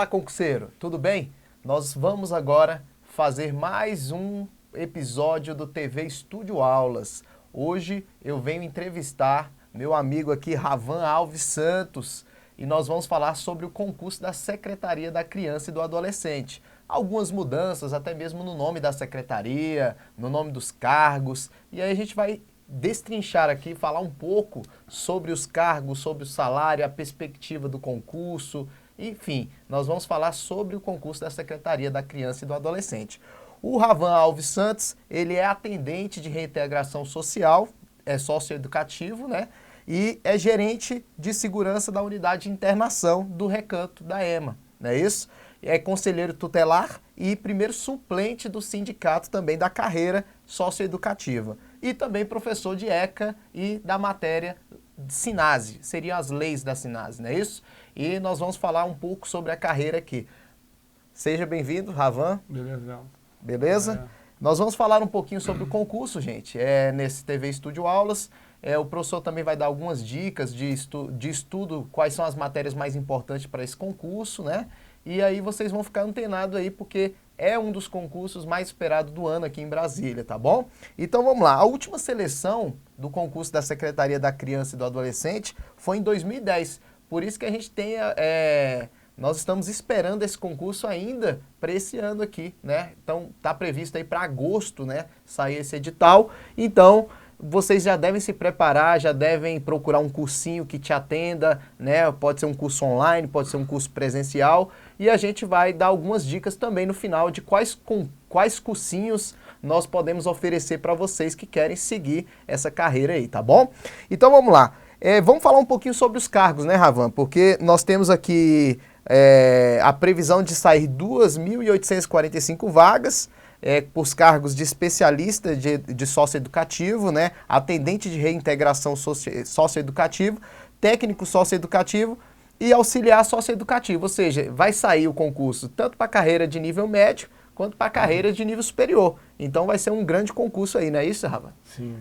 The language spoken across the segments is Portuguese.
Olá, concurseiro, tudo bem? Nós vamos agora fazer mais um episódio do TV Estúdio Aulas. Hoje eu venho entrevistar meu amigo aqui, Ravan Alves Santos, e nós vamos falar sobre o concurso da Secretaria da Criança e do Adolescente. Algumas mudanças, até mesmo no nome da secretaria, no nome dos cargos, e aí a gente vai destrinchar aqui, falar um pouco sobre os cargos, sobre o salário, a perspectiva do concurso. Enfim, nós vamos falar sobre o concurso da Secretaria da Criança e do Adolescente. O Ravan Alves Santos, ele é atendente de reintegração social, é socioeducativo, né? E é gerente de segurança da unidade de internação do Recanto da EMA, não é isso? É conselheiro tutelar e primeiro suplente do sindicato também da carreira socioeducativa. E também professor de ECA e da matéria SINASE, seriam as leis da SINASE, não é isso? E nós vamos falar um pouco sobre a carreira aqui. Seja bem-vindo, Ravan. Beleza. Beleza? Nós vamos falar um pouquinho sobre o concurso, gente, nesse TV Estúdio Aulas. O professor também vai dar algumas dicas de estudo, quais são as matérias mais importantes para esse concurso, né? E aí vocês vão ficar antenados aí, porque é um dos concursos mais esperados do ano aqui em Brasília, tá bom? Então vamos lá, a última seleção do concurso da Secretaria da Criança e do Adolescente foi em 2010, por isso que a gente tem, nós estamos esperando esse concurso ainda para esse ano aqui, né? Então tá previsto aí para agosto, né, sair esse edital, então vocês já devem se preparar, já devem procurar um cursinho que te atenda, né? Pode ser um curso online, pode ser um curso presencial, e a gente vai dar algumas dicas também no final de quais cursinhos nós podemos oferecer para vocês que querem seguir essa carreira aí, tá bom? Então vamos lá. Vamos falar um pouquinho sobre os cargos, né, Ravan? Porque nós temos aqui a previsão de sair 2.845 vagas, por os cargos de especialista de socioeducativo, né, atendente de reintegração socioeducativo, técnico socioeducativo e auxiliar socioeducativo, ou seja, vai sair o concurso tanto para carreira de nível médio quanto para carreira de nível superior. Então vai ser um grande concurso aí, não é isso, Ravan? Sim.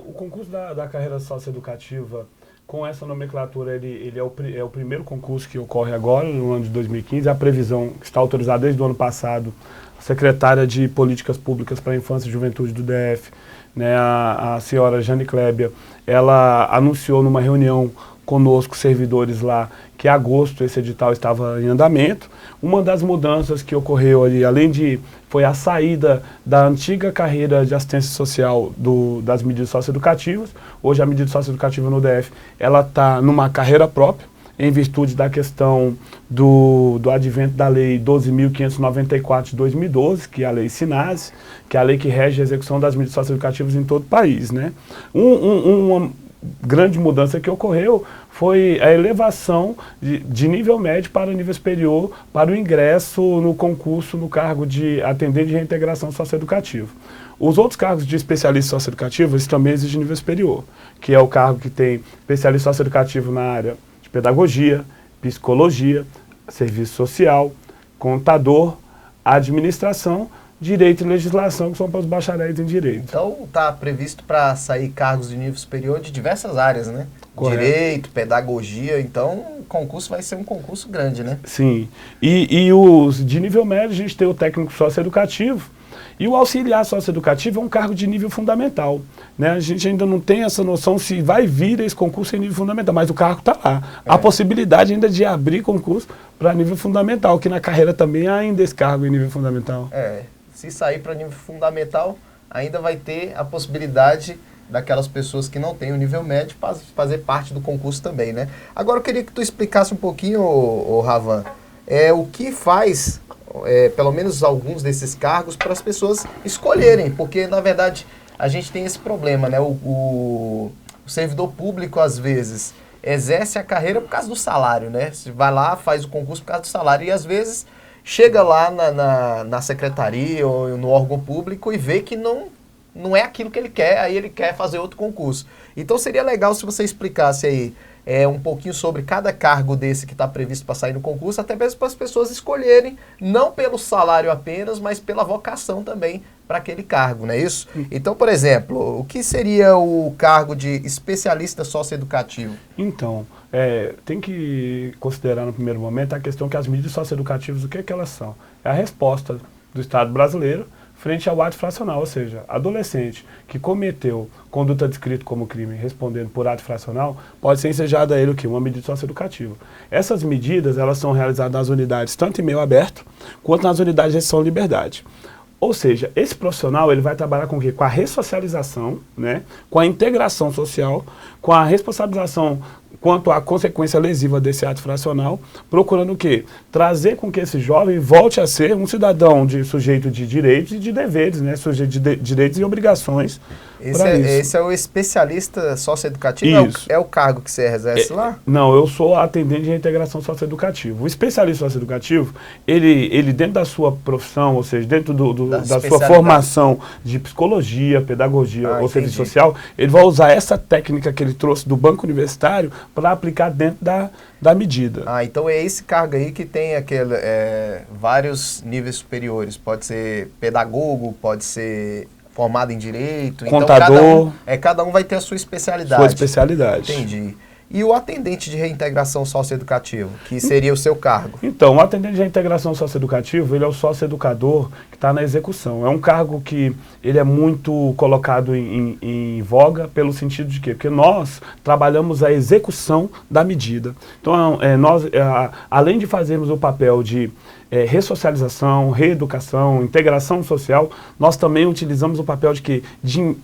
O concurso da carreira socioeducativa, com essa nomenclatura, ele é o primeiro concurso que ocorre agora, no ano de 2015. A previsão que está autorizada desde o ano passado, a secretária de Políticas Públicas para a Infância e Juventude do DF, né, a senhora Jane Klebia, ela anunciou numa reunião conosco, servidores lá, que em agosto esse edital estava em andamento. Uma das mudanças que ocorreu ali, foi a saída da antiga carreira de assistência social das medidas socioeducativas. Hoje a medida socioeducativa no DF, ela está numa carreira própria, em virtude da questão do advento da Lei 12.594 de 2012, que é a Lei SINASE, que é a lei que rege a execução das medidas socioeducativas em todo o país, né? Uma grande mudança que ocorreu foi a elevação de nível médio para nível superior para o ingresso no concurso no cargo de atendente de reintegração socioeducativa. Os outros cargos de especialista socioeducativo, eles também exigem nível superior, que é o cargo que tem especialista socioeducativo na área de pedagogia, psicologia, serviço social, contador, administração, direito e legislação, que são para os bacharéis em direito. Então está previsto para sair cargos de nível superior de diversas áreas, né? Correto. Direito, pedagogia, então o concurso vai ser um concurso grande, né? Sim. E os de nível médio, a gente tem o técnico socioeducativo, e o auxiliar socioeducativo é um cargo de nível fundamental, né? A gente ainda não tem essa noção se vai vir esse concurso em nível fundamental, mas o cargo está lá. A possibilidade ainda de abrir concurso para nível fundamental, que na carreira também há ainda esse cargo em nível fundamental. Se sair para nível fundamental, ainda vai ter a possibilidade daquelas pessoas que não têm o nível médio fazer parte do concurso também, né? Agora eu queria que tu explicasse um pouquinho, Ravan, o que faz, pelo menos alguns desses cargos, para as pessoas escolherem, porque na verdade a gente tem esse problema, né? O servidor público às vezes exerce a carreira por causa do salário, né? Você vai lá, faz o concurso por causa do salário e às vezes chega lá na secretaria ou no órgão público e vê que não é aquilo que ele quer, aí ele quer fazer outro concurso. Então seria legal se você explicasse aí um pouquinho sobre cada cargo desse que está previsto para sair no concurso, até mesmo para as pessoas escolherem, não pelo salário apenas, mas pela vocação também para aquele cargo, não é isso? Então, por exemplo, o que seria o cargo de especialista socioeducativo? Então, tem que considerar no primeiro momento a questão que as medidas socioeducativas, o que elas são? É a resposta do Estado brasileiro frente ao ato infracional, ou seja, adolescente que cometeu conduta descrita como crime respondendo por ato infracional, pode ser ensejada a ele o quê? Uma medida socioeducativa. Essas medidas, elas são realizadas nas unidades tanto em meio aberto, quanto nas unidades de restrição de liberdade. Ou seja, esse profissional ele vai trabalhar com o quê? Com a ressocialização, né? Com a integração social, com a responsabilização quanto à consequência lesiva desse ato infracional, procurando o quê? Trazer com que esse jovem volte a ser um cidadão sujeito de direitos e de deveres, né? Sujeito de direitos e obrigações. Esse é o especialista socioeducativo? Isso. É o cargo que você exerce lá? Não, eu sou atendente de reintegração socioeducativa. O especialista socioeducativo, ele dentro da sua profissão, ou seja, dentro da sua formação de psicologia, pedagogia ou serviço social, ele vai usar essa técnica que ele trouxe do banco universitário para aplicar dentro da medida. Então é esse cargo aí que tem vários níveis superiores. Pode ser pedagogo, pode ser formado em direito. Contador. Então cada um vai ter a sua especialidade. Sua especialidade. Entendi. E o atendente de reintegração socioeducativo, que seria o seu cargo? Então, o atendente de reintegração socioeducativa, ele é o socioeducador que está na execução. É um cargo que ele é muito colocado em voga pelo sentido de quê? Porque nós trabalhamos a execução da medida. Então, além de fazermos o papel de ressocialização, reeducação, integração social, nós também utilizamos o papel de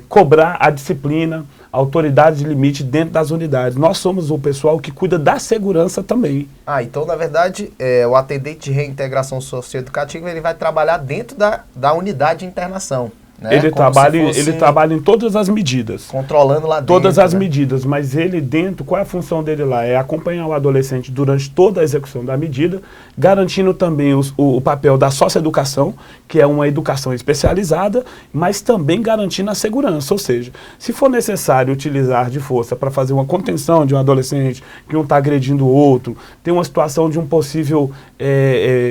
cobrar a disciplina, autoridade de limite dentro das unidades. Nós somos o pessoal que cuida da segurança também. Então, na verdade, o atendente de reintegração socioeducativa, ele vai trabalhar dentro da unidade de internação. Né? Ele trabalha em todas as medidas. Controlando lá dentro. Todas as medidas, mas ele dentro, qual é a função dele lá? É acompanhar o adolescente durante toda a execução da medida, garantindo também o papel da socioeducação, que é uma educação especializada, mas também garantindo a segurança. Ou seja, se for necessário utilizar de força para fazer uma contenção de um adolescente que um está agredindo o outro, tem uma situação de um possível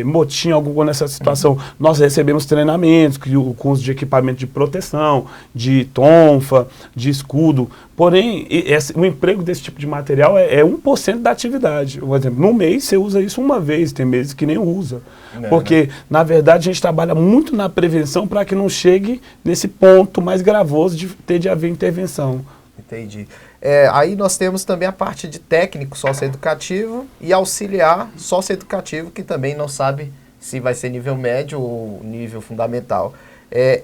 motim, alguma nessa situação, nós recebemos treinamentos com uso de equipamento de proteção, de tonfa, de escudo. Porém, o emprego desse tipo de material é 1% da atividade. Por exemplo, no mês você usa isso uma vez, tem meses que nem usa. Porque, na verdade, a gente trabalha muito na prevenção para que não chegue nesse ponto mais gravoso de ter de haver intervenção. Entendi. Aí nós temos também a parte de técnico socioeducativo e auxiliar socioeducativo, que também não sabe se vai ser nível médio ou nível fundamental.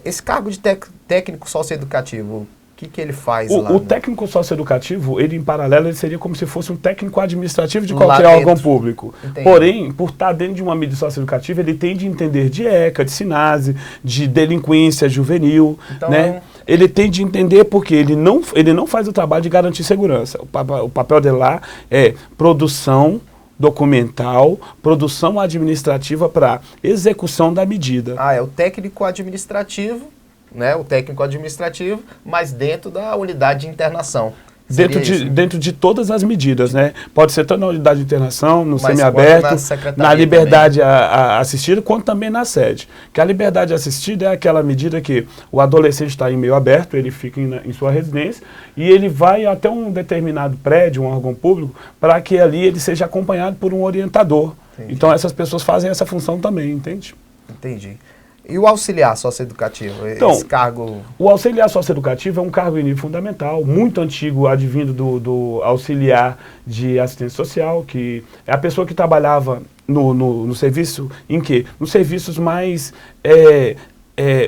Esse cargo de técnico socioeducativo, o que ele faz lá? O técnico socioeducativo, ele em paralelo, ele seria como se fosse um técnico administrativo de qualquer órgão público. Entendi. Porém, por estar dentro de uma medida socioeducativa, ele tem de entender de ECA, de SINASE, de delinquência juvenil, então, né? Ele tem de entender porque ele não faz o trabalho de garantir segurança. O papel dele lá é produção documental, produção administrativa para execução da medida. É o técnico administrativo, né? O técnico administrativo, mas dentro da unidade de internação. Dentro de todas as medidas, né? Pode ser tanto na unidade de internação, no semiaberto, na liberdade assistida, quanto também na sede. Que a liberdade assistida é aquela medida que o adolescente está em meio aberto, ele fica em sua residência e ele vai até um determinado prédio, um órgão público, para que ali ele seja acompanhado por um orientador. Entendi. Então essas pessoas fazem essa função também, entende? Entendi. E o auxiliar socioeducativo, então, esse cargo? O auxiliar socioeducativo é um cargo em nível fundamental, muito antigo, advindo do auxiliar de assistência social, que é a pessoa que trabalhava no serviço, em quê? Nos serviços mais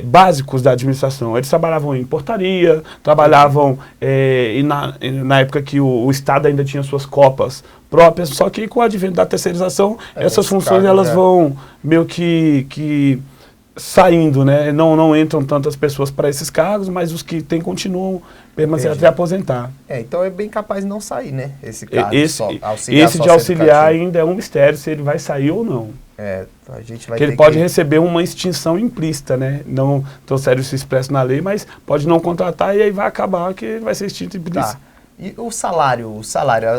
básicos da administração. Eles trabalhavam em portaria, trabalhavam na época que o Estado ainda tinha suas copas próprias, só que com o advento da terceirização, essas funções elas vão meio que saindo, né? Não entram tantas pessoas para esses cargos, mas os que têm continuam permanecendo até aposentar. Então é bem capaz de não sair, né? Esse cargo esse de auxiliar ainda é um mistério se ele vai sair ou não. A gente vai que ele pode receber uma extinção implícita, né? Não tão sério isso expresso na lei, mas pode não contratar e aí vai acabar que vai ser extinto implícito. Tá. E o salário,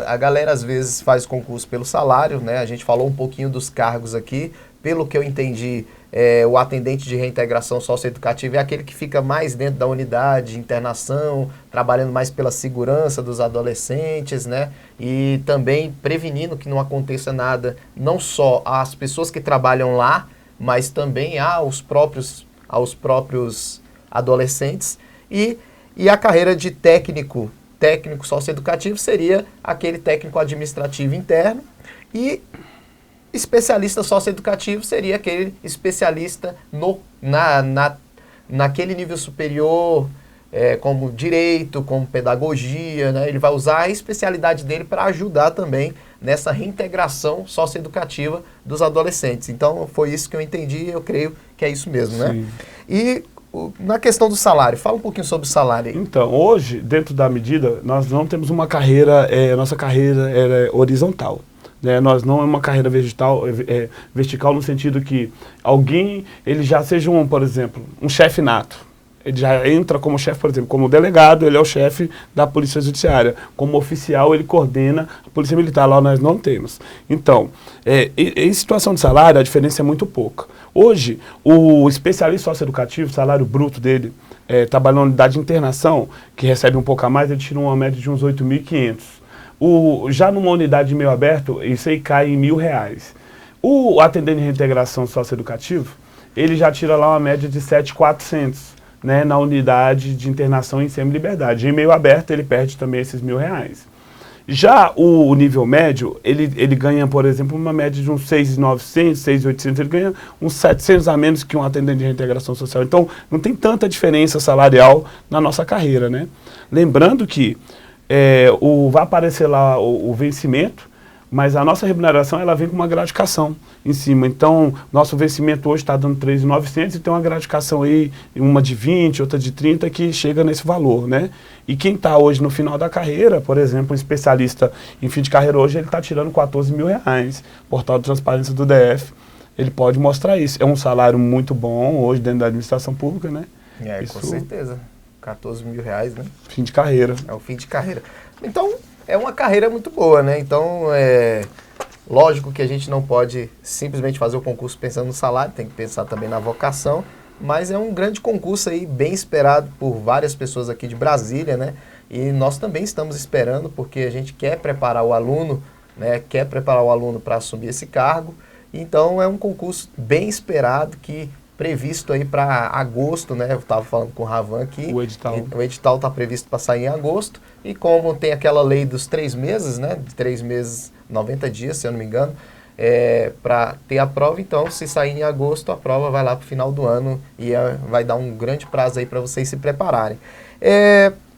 a galera às vezes faz concurso pelo salário, né? A gente falou um pouquinho dos cargos aqui, pelo que eu entendi, o atendente de reintegração socioeducativa é aquele que fica mais dentro da unidade de internação, trabalhando mais pela segurança dos adolescentes, né? E também prevenindo que não aconteça nada, não só às pessoas que trabalham lá, mas também aos próprios adolescentes. E a carreira de técnico socioeducativo seria aquele técnico administrativo interno, e especialista socioeducativo seria aquele especialista naquele nível superior, como direito, como pedagogia, né? Ele vai usar a especialidade dele para ajudar também nessa reintegração socioeducativa dos adolescentes. Então, foi isso que eu entendi e eu creio que é isso mesmo, né? E na questão do salário, fala um pouquinho sobre o salário aí. Então, hoje, dentro da medida, nós não temos uma carreira, nossa carreira é horizontal. Nós não é uma carreira vertical no sentido que alguém, ele já seja por exemplo, um chefe nato. Ele já entra como chefe, por exemplo, como delegado, ele é o chefe da Polícia Judiciária. Como oficial, ele coordena a Polícia Militar. Lá nós não temos. Então, em situação de salário, a diferença é muito pouca. Hoje, o especialista socioeducativo, o salário bruto dele, trabalhando na unidade de internação, que recebe um pouco a mais, ele tira uma média de uns 8.500. Já numa unidade de meio aberto, isso aí cai em R$1.000. O atendente de reintegração socioeducativa, ele já tira lá uma média de 7.400, né, na unidade de internação em semi-liberdade. Em meio aberto, ele perde também esses R$1.000. Já o nível médio, ele ganha, por exemplo, uma média de uns 6.900, 6.800, ele ganha uns 700 a menos que um atendente de reintegração social. Então, não tem tanta diferença salarial na nossa carreira, né? Lembrando que vai aparecer lá o vencimento, mas a nossa remuneração ela vem com uma gratificação em cima. Então, nosso vencimento hoje está dando 3.900 e tem uma gratificação aí, uma de 20, outra de 30, que chega nesse valor, né? E quem está hoje no final da carreira, por exemplo, um especialista em fim de carreira hoje, ele está tirando R$14.000. Portal de Transparência do DF, ele pode mostrar isso. É um salário muito bom hoje dentro da administração pública, né? Isso, com certeza. R$14.000, né? Fim de carreira. É o fim de carreira. Então, é uma carreira muito boa, né? Então, lógico que a gente não pode simplesmente fazer o concurso pensando no salário, tem que pensar também na vocação, mas é um grande concurso aí, bem esperado por várias pessoas aqui de Brasília, né? E nós também estamos esperando, porque a gente quer preparar o aluno, né? Quer preparar o aluno para assumir esse cargo. Então, é um concurso bem esperado, previsto aí para agosto, né? Eu estava falando com o Ravan aqui. O edital. O edital está previsto para sair em agosto. E como tem aquela lei dos 3 meses, né? De 3 meses, 90 dias, se eu não me engano, para ter a prova. Então, se sair em agosto, a prova vai lá para o final do ano e vai dar um grande prazo aí para vocês se prepararem.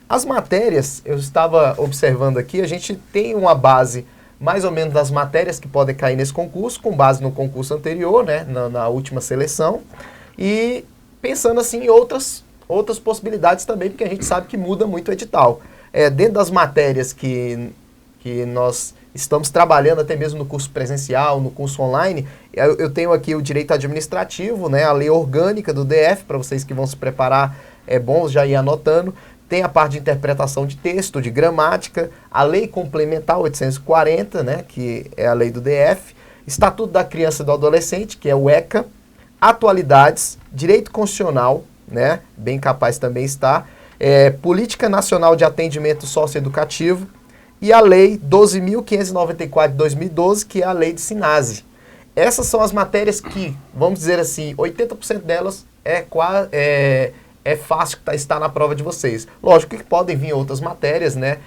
As matérias, eu estava observando aqui, a gente tem uma base mais ou menos das matérias que podem cair nesse concurso, com base no concurso anterior, né, na última seleção, e pensando assim em outras possibilidades também, porque a gente sabe que muda muito o edital. Dentro das matérias que nós estamos trabalhando, até mesmo no curso presencial, no curso online, eu tenho aqui o direito administrativo, né, a lei orgânica do DF, para vocês que vão se preparar, é bom já ir anotando. Tem a parte de interpretação de texto, de gramática, a lei complementar 840, né, que é a lei do DF, Estatuto da Criança e do Adolescente, que é o ECA, atualidades, direito constitucional, né, bem capaz também está, Política Nacional de Atendimento Socioeducativo e a lei 12.594 de 2012, que é a lei de SINASE. Essas são as matérias que, vamos dizer assim, 80% delas é fácil estar na prova de vocês. Lógico que podem vir outras matérias, né?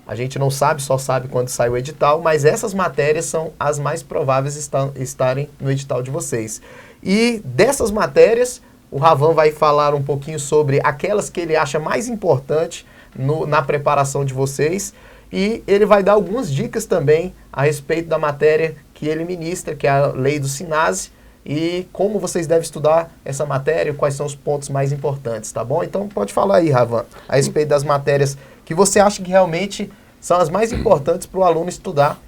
A gente não sabe, só sabe quando sai o edital, mas essas matérias são as mais prováveis estarem no edital de vocês. E dessas matérias, o Ravan vai falar um pouquinho sobre aquelas que ele acha mais importante na preparação de vocês, e ele vai dar algumas dicas também a respeito da matéria que ele ministra, que é a lei do SINASE, e como vocês devem estudar essa matéria, quais são os pontos mais importantes, tá bom? Então pode falar aí, Ravan, a respeito das matérias que você acha que realmente são as mais importantes para o aluno estudar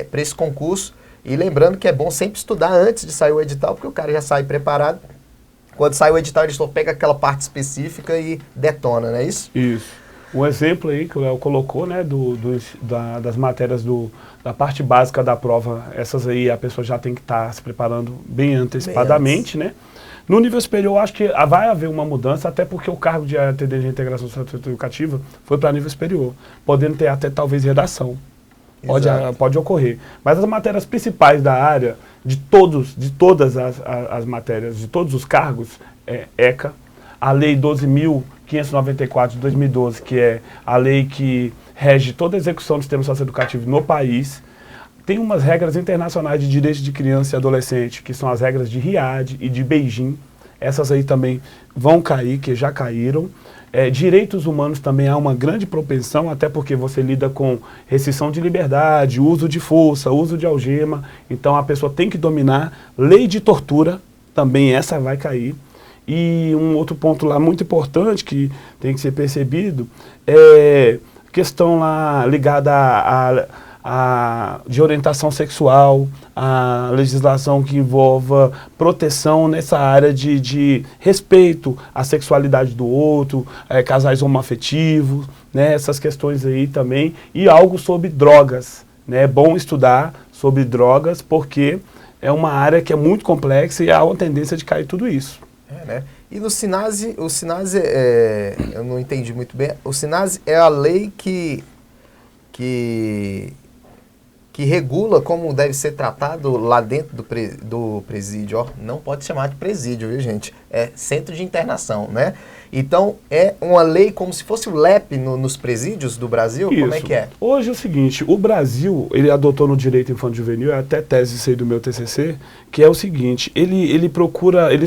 para esse concurso. E lembrando que é bom sempre estudar antes de sair o edital, porque o cara já sai preparado. Quando sai o edital, ele só pega aquela parte específica e detona, não é isso? Isso. Um exemplo aí que o Léo colocou, né, das matérias da parte básica da prova, essas aí a pessoa já tem que estar se preparando bem antecipadamente, né? No nível superior, eu acho que vai haver uma mudança, até porque o cargo de atendente de integração socioeducativa foi para nível superior, podendo ter até talvez redação. Pode ocorrer. Mas as matérias principais da área, de todas as matérias, de todos os cargos, é ECA, a Lei 12.594 de 2012, que é a lei que rege toda a execução do sistema socioeducativo no país. Tem umas regras internacionais de direitos de criança e adolescente, que são as regras de Riad e de Beijing. Essas aí também vão cair, que já caíram. Direitos humanos também há uma grande propensão, até porque você lida com restrição de liberdade, uso de força, uso de algema. Então a pessoa tem que dominar. Lei de tortura, também essa vai cair. E um outro ponto lá muito importante que tem que ser percebido é questão lá ligada de orientação sexual, a legislação que envolva proteção nessa área de respeito à sexualidade do outro, casais homoafetivos, né, essas questões aí também, e algo sobre drogas, né, é bom estudar sobre drogas porque é uma área que é muito complexa e há uma tendência de cair tudo isso. Né? E no SINASE, eu não entendi muito bem, o SINASE é a lei que regula como deve ser tratado lá dentro do presídio. Ó, não pode chamar de presídio, viu, gente? É centro de internação, né? Então, é uma lei como se fosse o LEP nos presídios do Brasil? Isso. Como é que é? Hoje é o seguinte, o Brasil, ele adotou no direito infanto-juvenil, é até tese isso aí do meu TCC, que é o seguinte, ele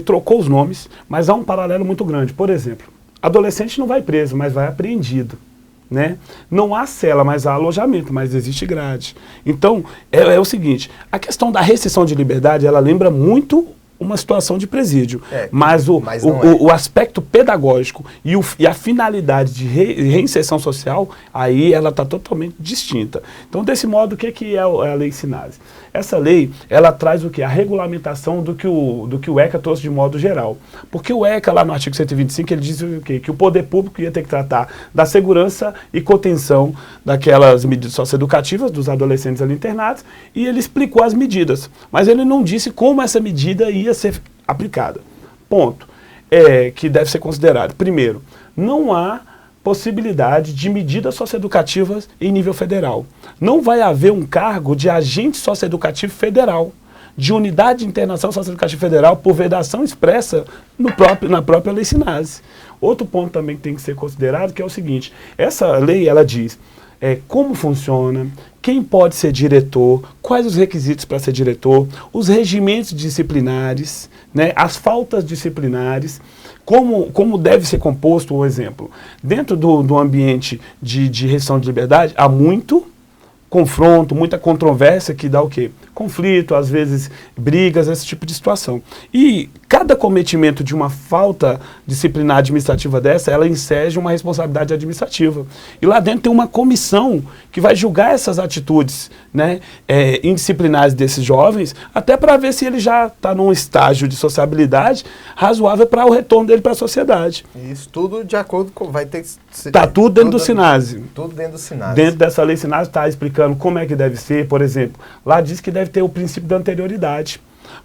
trocou os nomes, mas há um paralelo muito grande. Por exemplo, adolescente não vai preso, mas vai apreendido. Né? Não há cela, mas há alojamento, mas existe grade. Então, é o seguinte, a questão da restrição de liberdade, ela lembra muito uma situação de presídio, mas o aspecto pedagógico e a finalidade de reinserção social, aí ela está totalmente distinta. Então, desse modo, o que é a Lei SINASE? Essa lei, ela traz o quê? A regulamentação do que o ECA trouxe de modo geral. Porque o ECA, lá no artigo 125, ele diz o quê? Que o poder público ia ter que tratar da segurança e contenção daquelas medidas socioeducativas dos adolescentes ali internados, e ele explicou as medidas. Mas ele não disse como essa medida ia ser aplicada. Ponto. Que deve ser considerado. Primeiro, não há possibilidade de medidas socioeducativas em nível federal. Não vai haver um cargo de agente socioeducativo federal, de unidade de internação socioeducativa federal por vedação expressa na própria Lei SINASE. Outro ponto também que tem que ser considerado, que é o seguinte, essa lei, ela diz como funciona, quem pode ser diretor, quais os requisitos para ser diretor, os regimentos disciplinares, né, as faltas disciplinares, como deve ser composto, um exemplo. Dentro do ambiente de restrição de liberdade, há muito confronto, muita controvérsia que dá o quê? Conflito, às vezes brigas, esse tipo de situação. E cada cometimento de uma falta disciplinar administrativa dessa, ela enseja uma responsabilidade administrativa. E lá dentro tem uma comissão que vai julgar essas atitudes, né, indisciplinares desses jovens, até para ver se ele já está num estágio de sociabilidade razoável para o retorno dele para a sociedade. Isso tudo de acordo com... vai ter que ser... Está tudo dentro do SINASE. Tudo dentro do SINASE. Dentro dessa lei SINASE está explicando como é que deve ser, por exemplo. Lá diz que deve ter o princípio da anterioridade.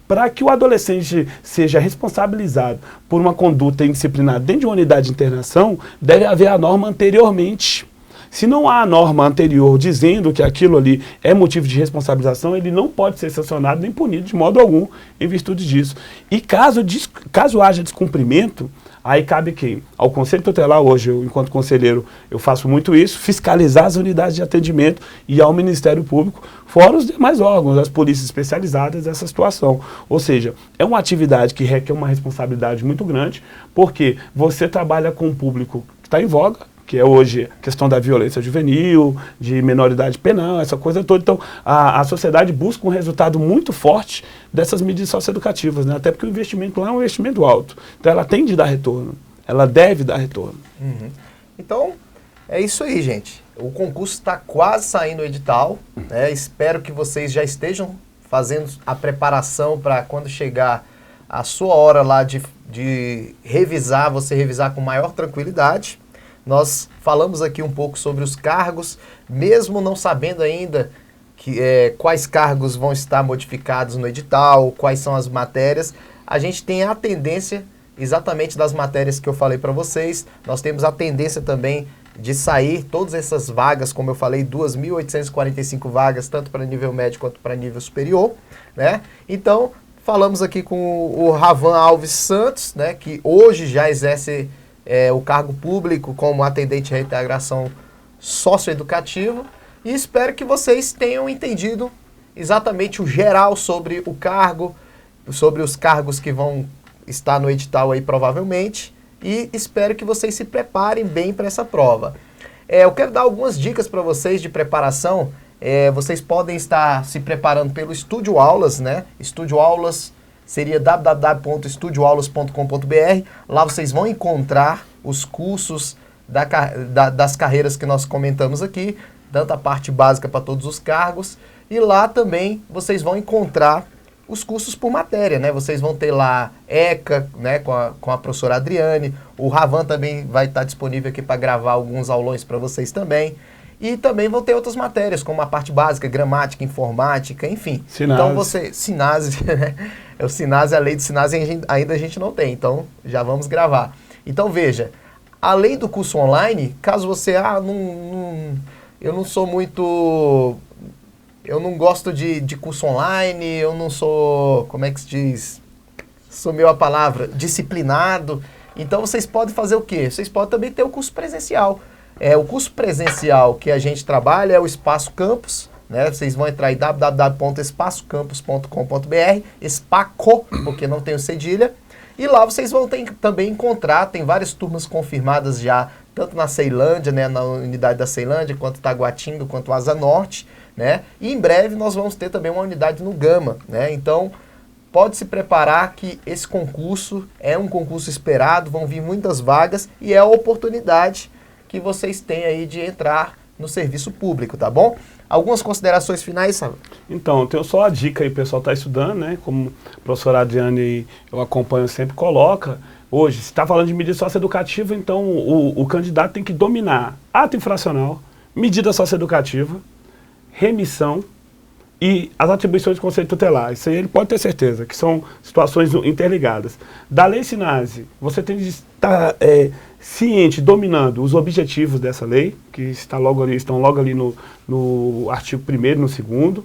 Para que o adolescente seja responsabilizado por uma conduta indisciplinada dentro de uma unidade de internação, deve haver a norma anteriormente. Se não há a norma anterior dizendo que aquilo ali é motivo de responsabilização, ele não pode ser sancionado nem punido de modo algum em virtude disso. E caso haja descumprimento, aí cabe quem? Ao Conselho Tutelar, hoje, eu, enquanto conselheiro, eu faço muito isso, fiscalizar as unidades de atendimento e ao Ministério Público, fora os demais órgãos, as polícias especializadas nessa situação. Ou seja, é uma atividade que requer uma responsabilidade muito grande, porque você trabalha com um público que está em voga, que é hoje a questão da violência juvenil, de menoridade penal, essa coisa toda. Então, a sociedade busca um resultado muito forte dessas medidas socioeducativas, né? Até porque o investimento lá é um investimento alto. Então, ela tem de dar retorno. Ela deve dar retorno. Uhum. Então, é isso aí, gente. O concurso está quase saindo o edital, né? Espero que vocês já estejam fazendo a preparação para quando chegar a sua hora lá de revisar, você revisar com maior tranquilidade. nós falamos aqui um pouco sobre os cargos, mesmo não sabendo ainda quais cargos vão estar modificados no edital, quais são as matérias. A gente tem a tendência, exatamente das matérias que eu falei para vocês, nós temos a tendência também de sair todas essas vagas, como eu falei, 2.845 vagas, tanto para nível médio quanto para nível superior, né? Então, falamos aqui com o Ravan Alves Santos, né, que hoje já exerce o cargo público como atendente de reintegração socioeducativa, e espero que vocês tenham entendido exatamente o geral sobre o cargo, sobre os cargos que vão estar no edital aí provavelmente, e espero que vocês se preparem bem para essa prova. Eu quero dar algumas dicas para vocês de preparação. Vocês podem estar se preparando pelo Estúdio Aulas, né? Estúdio Aulas seria www.estudioaulas.com.br. Lá vocês vão encontrar os cursos das carreiras que nós comentamos aqui, tanto a parte básica para todos os cargos, e lá também vocês vão encontrar os cursos por matéria, né? Vocês vão ter lá ECA, né, com a professora Adriane, o Ravan também vai estar disponível aqui para gravar alguns aulões para vocês também, e também vão ter outras matérias, como a parte básica, gramática, informática, enfim. Sinase. Então Sinase, né? O Sinase, a lei do Sinase ainda a gente não tem, então já vamos gravar. Então veja, além do curso online, caso você, eu não sou muito... Eu não gosto de curso online, eu não sou, como é que se diz? Sumiu a palavra, disciplinado. Então vocês podem fazer o quê? Vocês podem também ter o curso presencial. O curso presencial que a gente trabalha é o Espaço Campus, né? Vocês vão entrar em www.espaçocampus.com.br, Espaco, porque não tem o cedilha. E lá vocês vão também encontrar, tem várias turmas confirmadas já, tanto na Ceilândia, né, na unidade da Ceilândia, quanto Taguatinga, quanto Asa Norte, né? E em breve nós vamos ter também uma unidade no Gama, né? Então, pode se preparar que esse concurso é um concurso esperado, vão vir muitas vagas e é a oportunidade que vocês têm aí de entrar no serviço público, tá bom? Algumas considerações finais, Sam? Então, eu tenho só a dica aí, o pessoal está estudando, né? Como a professora Adriane, eu acompanho sempre, coloca. Hoje, se está falando de medida socioeducativa, então o candidato tem que dominar ato infracional, medida socioeducativa, remissão e as atribuições do Conselho Tutelar. Isso aí ele pode ter certeza, que são situações interligadas. Da Lei Sinase, você tem de estar ciente, dominando os objetivos dessa lei, que estão logo ali no artigo 1º, no 2º,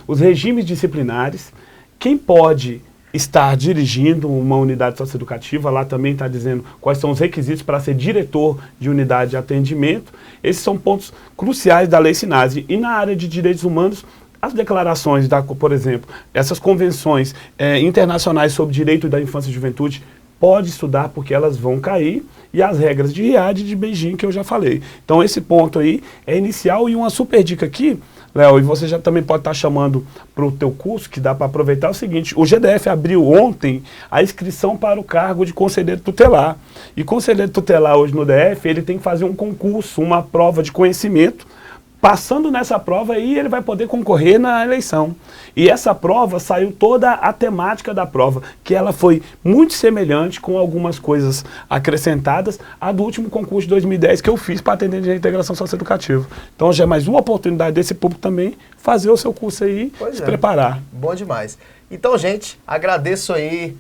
os regimes disciplinares, quem pode estar dirigindo uma unidade socioeducativa, lá também está dizendo quais são os requisitos para ser diretor de unidade de atendimento. Esses são pontos cruciais da Lei Sinase. E na área de direitos humanos, as declarações, por exemplo, essas convenções internacionais sobre direito da infância e juventude, pode estudar porque elas vão cair, e as regras de Riad e de Beijing que eu já falei. Então esse ponto aí é inicial, e uma super dica aqui, Léo, e você já também pode estar chamando para o teu curso, que dá para aproveitar, é o seguinte: o GDF abriu ontem a inscrição para o cargo de conselheiro tutelar. E conselheiro tutelar hoje no DF, ele tem que fazer um concurso, uma prova de conhecimento. Passando nessa prova aí, ele vai poder concorrer na eleição. E essa prova saiu toda a temática da prova, que ela foi muito semelhante, com algumas coisas acrescentadas, à do último concurso de 2010 que eu fiz para atendente de reintegração socioeducativa. Então já é mais uma oportunidade desse público também fazer o seu curso aí, se preparar. Bom demais. Então, gente, agradeço aí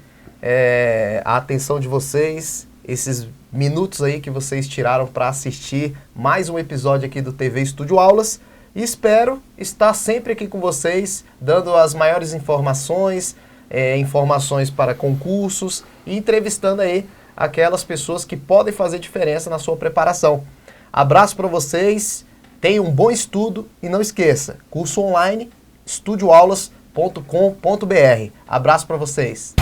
a atenção de vocês, esses minutos aí que vocês tiraram para assistir mais um episódio aqui do TV Estúdio Aulas, e espero estar sempre aqui com vocês, dando as maiores informações, informações para concursos, e entrevistando aí aquelas pessoas que podem fazer diferença na sua preparação. Abraço para vocês, tenham um bom estudo e não esqueça, curso online, estudioaulas.com.br. Abraço para vocês.